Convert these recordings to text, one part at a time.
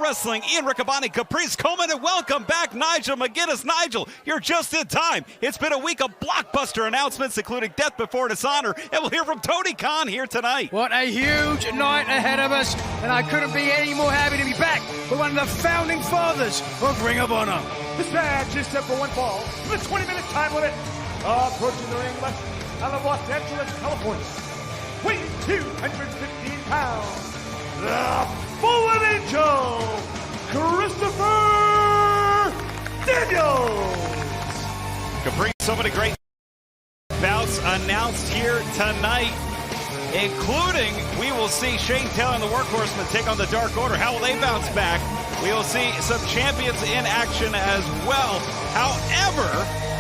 Wrestling, Ian Riccaboni, Caprice Coleman, and welcome back, Nigel McGuinness. Nigel, you're just in time. It's been a week of blockbuster announcements, including Death Before Dishonor, and we'll hear from Tony Khan here tonight. What a huge night ahead of us, and I couldn't be any more happy to be back with one of the founding fathers of Ring of Honor. This match is set for one fall with a 20-minute time limit. Approaching the ring out of Los Angeles, California, weighing 215 pounds, the Fallen Angel, Christopher Daniels. Capri, so many great bouts announced here tonight, including we will see Shane Taylor and the Workhorsemen take on the Dark Order. How will they bounce back? We will see some champions in action as well. However,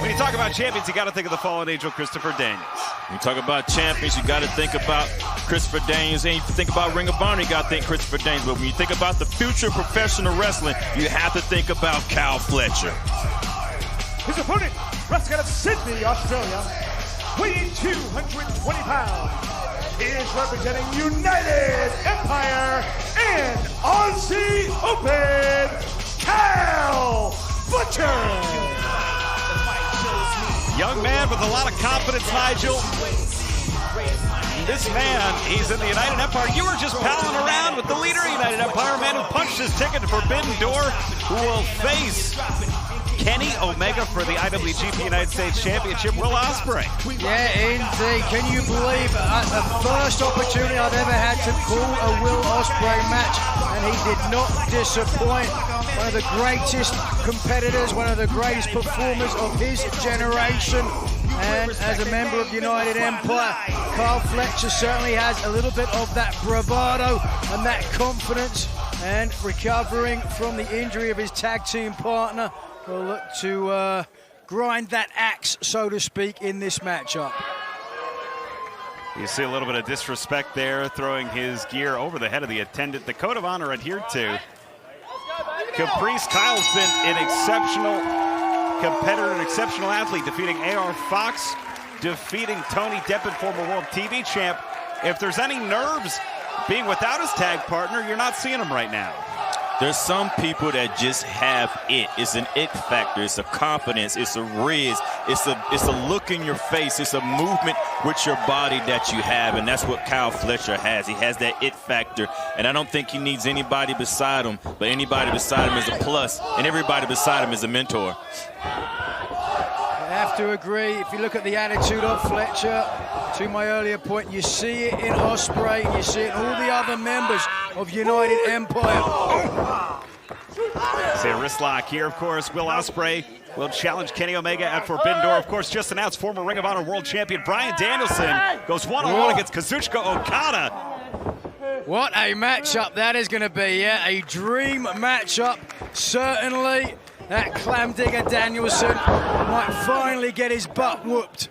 when you talk about champions, you got to think of the Fallen Angel, Christopher Daniels. When you talk about champions, you got to think about Christopher Daniels. And if you think about Ring of Honor, you got to think Christopher Daniels. But when you think about the future of professional wrestling, you have to think about Kyle Fletcher. His opponent, wrestling out of Sydney, Australia, weighing 220 pounds, is representing United Empire and Aussie Open, Kyle Fletcher. Young man with a lot of confidence, Nigel. This man, he's in the United Empire. You were just palling around with the leader of United Empire, a man who punched his ticket to Forbidden Door, who will face Kenny Omega for the IWGP United States Championship, Will Ospreay. Yeah, indeed. Can you believe the first opportunity I've ever had to call a Will Ospreay match, and he did not disappoint. One of the greatest competitors, one of the greatest performers of his generation. And as a member of United Empire, Kyle Fletcher certainly has a little bit of that bravado and that confidence. And recovering from the injury of his tag team partner, will look to grind that axe, so to speak, in this matchup. You see a little bit of disrespect there, throwing his gear over the head of the attendant. The Code of Honor adhered to. Caprice, Kyle's been an exceptional competitor, an exceptional athlete, defeating A.R. Fox, defeating Tony Deppen, former world TV champ. If there's any nerves being without his tag partner, you're not seeing him right now. There's some people that just have it. It's an it factor. It's a confidence. It's a riz. It's a look in your face. It's a movement with your body that you have, and that's what Kyle Fletcher has. He has that it factor, and I don't think he needs anybody beside him, but anybody beside him is a plus, and everybody beside him is a mentor. I have to agree. If you look at the attitude of Fletcher, to my earlier point, you see it in Ospreay, you see it in all the other members of United Empire. See a wrist lock here, of course. Will Ospreay will challenge Kenny Omega at Forbidden Door. Of course, just announced former Ring of Honor World Champion Bryan Danielson goes one-on-one against Kazuchika Okada. What a matchup that is going to be, yeah, a dream matchup, certainly. That clam digger Danielson might finally get his butt whooped.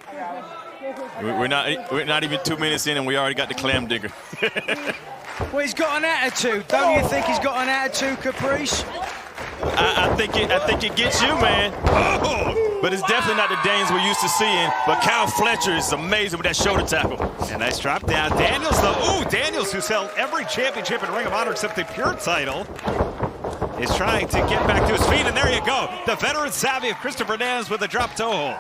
We're not even 2 minutes in, and we already got the clam digger. Well, he's got an attitude. Don't you think he's got an attitude, Caprice? I think it gets you, man. Oh, but it's definitely not the Danes we're used to seeing. But Kyle Fletcher is amazing with that shoulder tackle. A nice drop down. Daniels, though. Ooh, Daniels, who's held every championship in Ring of Honor except the Pure title, is trying to get back to his feet, and there you go. The veteran savvy of Christopher Daniels with a drop toe hold.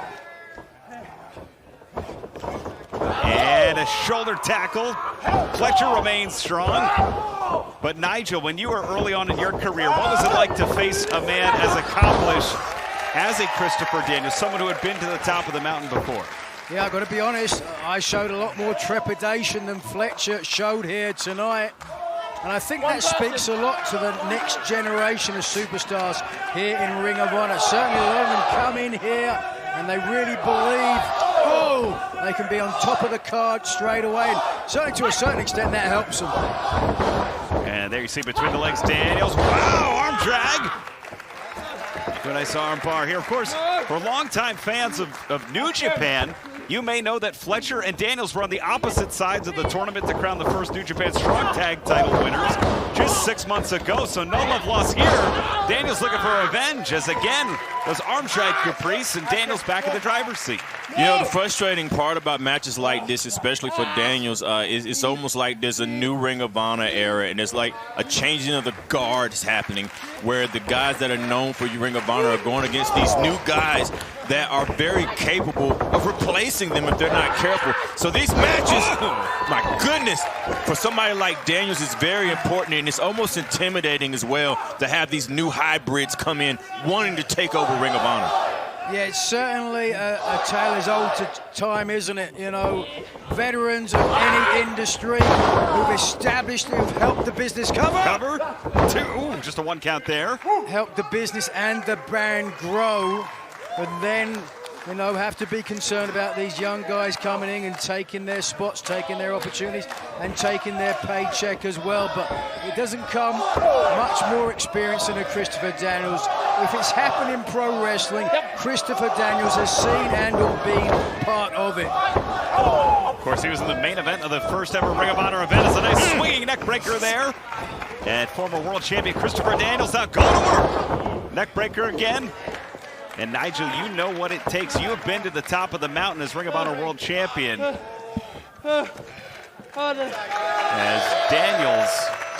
And a shoulder tackle. Fletcher remains strong. But Nigel, when you were early on in your career, what was it like to face a man as accomplished as a Christopher Daniels, someone who had been to the top of the mountain before? Yeah, I've got to be honest, I showed a lot more trepidation than Fletcher showed here tonight. And I think that speaks a lot to the next generation of superstars here in Ring of Honor. Certainly a lot of them come in here and they really believe, oh, they can be on top of the card straight away. And certainly to a certain extent that helps them. And there you see between the legs, Daniels. Wow, arm drag. Good nice arm bar here. Of course, for longtime fans of New Japan, you may know that Fletcher and Daniels were on the opposite sides of the tournament to crown the first New Japan Strong Tag title winners just 6 months ago, so no love lost here. Daniels looking for revenge as again was arm drag Caprice, and Daniels back in the driver's seat. You know, the frustrating part about matches like this, especially for Daniels, is it's almost like there's a new Ring of Honor era, and there's like a changing of the guards happening, where the guys that are known for your Ring of Honor are going against these new guys that are very capable of replacing them if they're not careful. So these matches, my goodness, for somebody like Daniels is very important, and it's almost intimidating as well to have these new hybrids come in wanting to take over Ring of Honor. Yeah, it's certainly a tale as old to time, isn't it? You know, veterans of any industry who've established, who've helped the business Cover. Two. Ooh, just a 1 count there. helped the business and the brand grow, and then, you know, have to be concerned about these young guys coming in and taking their spots, taking their opportunities, and taking their paycheck as well. But it doesn't come much more experience than a Christopher Daniels. If it's happened in pro wrestling, Christopher Daniels has seen and or been part of it. Of course, he was in the main event of the first ever Ring of Honor event. It's a nice swinging neck breaker there. And former world champion Christopher Daniels now going to work. Neck breaker again. And Nigel, you know what it takes. You have been to the top of the mountain as Ring of Honor world champion. As Daniels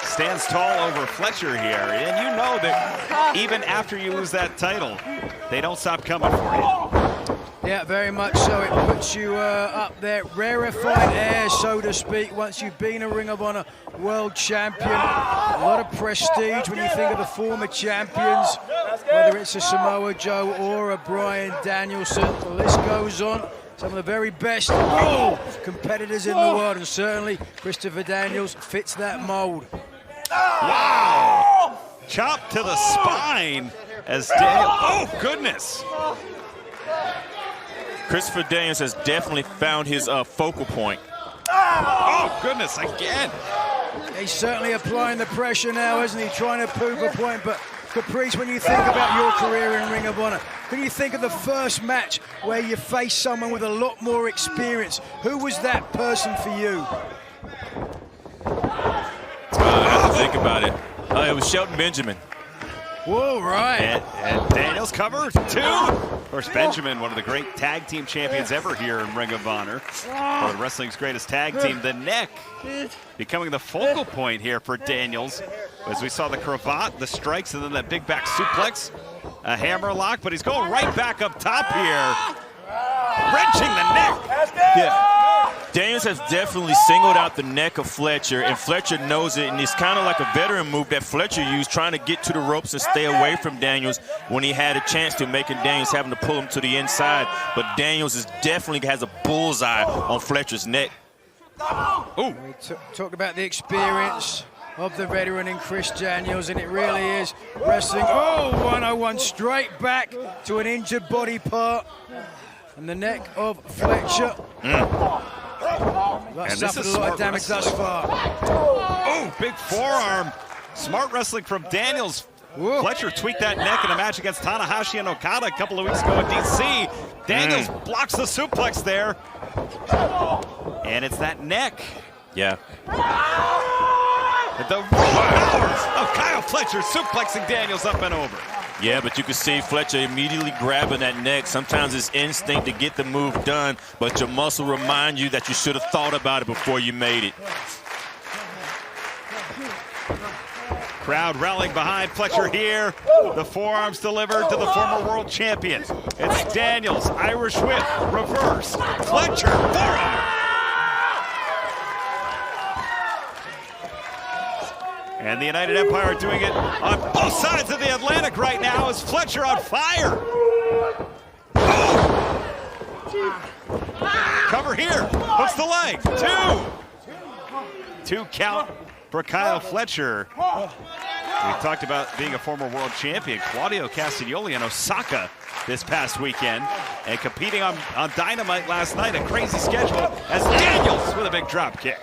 stands tall over Fletcher here. And you know that even after you lose that title, they don't stop coming for you. Yeah, very much so. It puts you up there, rarefied air, so to speak, once you've been a Ring of Honor world champion. A lot of prestige when you think of the former champions, whether it's a Samoa Joe or a Bryan Danielson. The list goes on. Some of the very best competitors in the world, and certainly Christopher Daniels fits that mold. Wow! Chop to the spine as Daniel. Oh, goodness! Christopher Daniels has definitely found his focal point. Oh, goodness, again. He's certainly applying the pressure now, isn't he? Trying to prove a point. But Caprice, when you think about your career in Ring of Honor, can you think of the first match where you faced someone with a lot more experience? Who was that person for you? I have to think about it. It was Shelton Benjamin. Whoa, right. And Daniels cover, 2. Of course, Benjamin, one of the great tag team champions ever here in Ring of Honor. One of wrestling's greatest tag team. The neck becoming the focal point here for Daniels. As we saw the cravat, the strikes, and then that big back suplex. A hammer lock, but he's going right back up top here. Wrenching the neck. Yeah. Daniels has definitely singled out the neck of Fletcher, and Fletcher knows it, and it's kind of like a veteran move that Fletcher used, trying to get to the ropes and stay away from Daniels when he had a chance to, making Daniels having to pull him to the inside. But Daniels definitely has a bullseye on Fletcher's neck. We talked about the experience of the veteran in Chris Daniels, and it really is wrestling. 101 straight back to an injured body part. And the neck of Fletcher. That's suffered a lot of damage thus far. Oh, big forearm. Smart wrestling from Daniels. Whoa. Fletcher tweaked that neck in a match against Tanahashi and Okada a couple of weeks ago in DC. Daniels blocks the suplex there. And it's that neck. Yeah. The powers of Kyle Fletcher suplexing Daniels up and over. Yeah, but you can see Fletcher immediately grabbing that neck. Sometimes it's instinct to get the move done, but your muscle remind you that you should have thought about it before you made it. Crowd rallying behind Fletcher here. The forearms delivered to the former world champion. It's Daniels, Irish whip, reverse. Fletcher, forearm. And the United Empire are doing it on both sides of the Atlantic right now as Fletcher on fire. Cover here, hooks the leg, 2. 2 count for Kyle Fletcher. We talked about being a former world champion. Claudio Castagnoli in Osaka this past weekend and competing on Dynamite last night. A crazy schedule as Daniels with a big drop kick.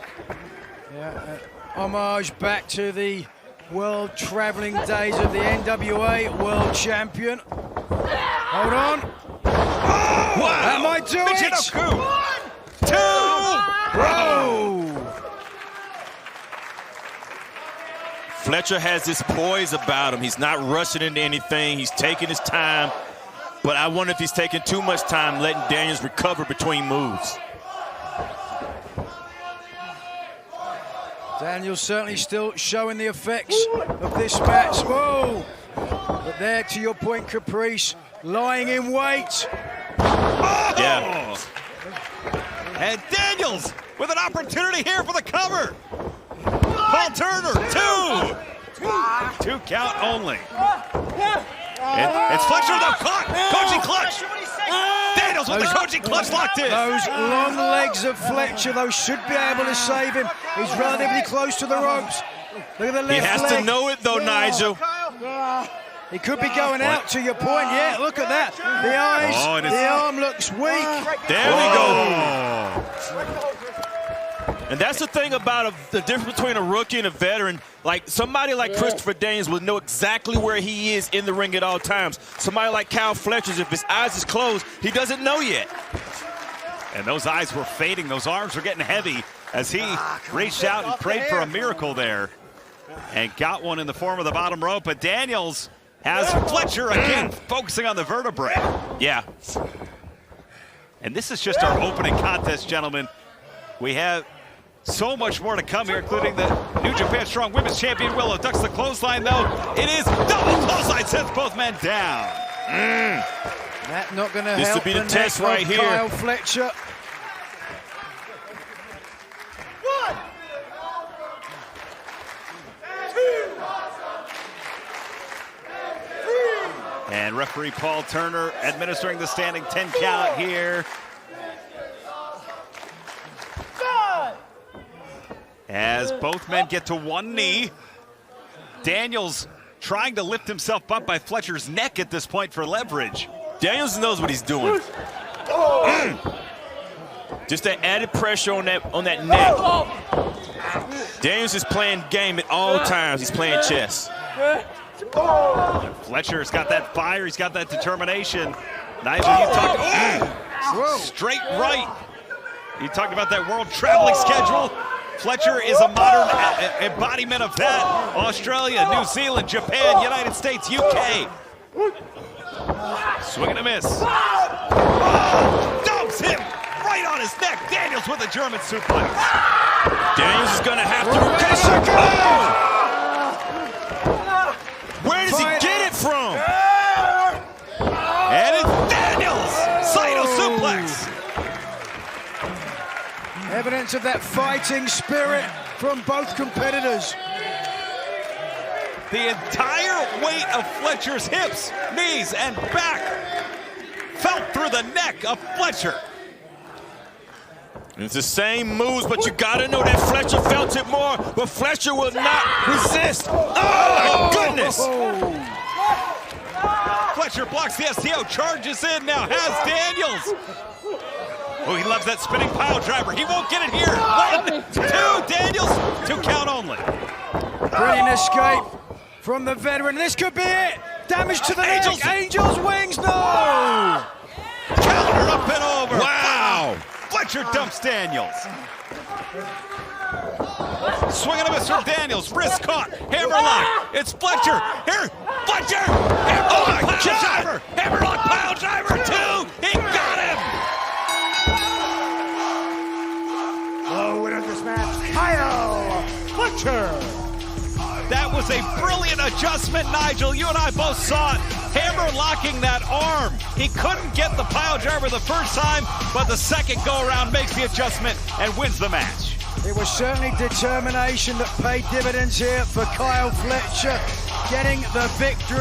Yeah, homage back to the world traveling days of the NWA world champion. Hold on. Wow! That might do it. 2. Whoa! Fletcher has this poise about him. He's not rushing into anything. He's taking his time. but I wonder if he's taking too much time letting Daniels recover between moves. Daniels certainly still showing the effects of this match. Whoa! But there, to your point, Caprice, lying in wait. Oh! Yeah. And Daniels with an opportunity here for the cover. Paul Turner, 2 count only. It's Fletcher though, caught. Koji clutch. Daniels with the Koji clutch locked in. Those long legs of Fletcher, those should be able to save him. He's relatively close to the ropes. Look at the left leg. He has to know it though, Nigel. He could be going out, to your point. Yeah, look at that. The eyes, the arm looks weak. There we go. And that's the thing about the difference between a rookie and a veteran. Like somebody like Christopher Daniels will know exactly where he is in the ring at all times. Somebody like Kyle Fletcher, if his eyes is closed, he doesn't know yet. And those eyes were fading. Those arms were getting heavy as he reached out and prayed for a miracle there. And got one in the form of the bottom rope. But Daniels has Fletcher again focusing on the vertebrae. Yeah. And this is just our opening contest, gentlemen. We have so much more to come here, including the New Japan Strong Women's Champion Willow ducks the clothesline, though. It is double clothesline, sends both men down. That not going to help. This will be the test right here. Kyle Fletcher. And referee Paul Turner administering the standing 10 count here. As both men get to one knee. Daniels trying to lift himself up by Fletcher's neck at this point for leverage. Daniels knows what he's doing. Just that added pressure on that neck. Daniels is playing game at all times. He's playing chess. Fletcher's got that fire. He's got that determination. Nigel, you talked straight right. You talked about that world traveling schedule. Fletcher is a modern embodiment of that. Australia, New Zealand, Japan, United States, UK. Swing and a miss. Dumps him right on his neck. Daniels with a German suplex. Daniels is going to have to recover. Where does he get it from? And it's Daniels. Saito suplex. Evidence of that fighting spirit from both competitors. The entire weight of Fletcher's hips, knees, and back felt through the neck of Fletcher. It's the same moves, but you gotta know that Fletcher felt it more, but Fletcher will not resist. Oh, my goodness! Fletcher blocks the STO, charges in, now has Daniels. Oh, he loves that spinning pile driver. He won't get it here. 1, 2, Daniels, 2 count only. Brilliant escape from the veteran. This could be it. Damage to the neck. Angels wings, no! Counter up and over. Wow! Fletcher dumps Daniels. Swing and a miss from Daniels. Wrist caught. Hammerlock. It's Fletcher. Here, Fletcher. Hammerlock, pile driver. Hammerlock, pile driver. 2. He got him. The winner of this match, Kyle Fletcher. That was a brilliant adjustment, Nigel. You and I both saw it. Hammer locking that arm. He couldn't get the pile driver the first time, but the second go-around makes the adjustment and wins the match. It was certainly determination that paid dividends here for Kyle Fletcher, getting the victory.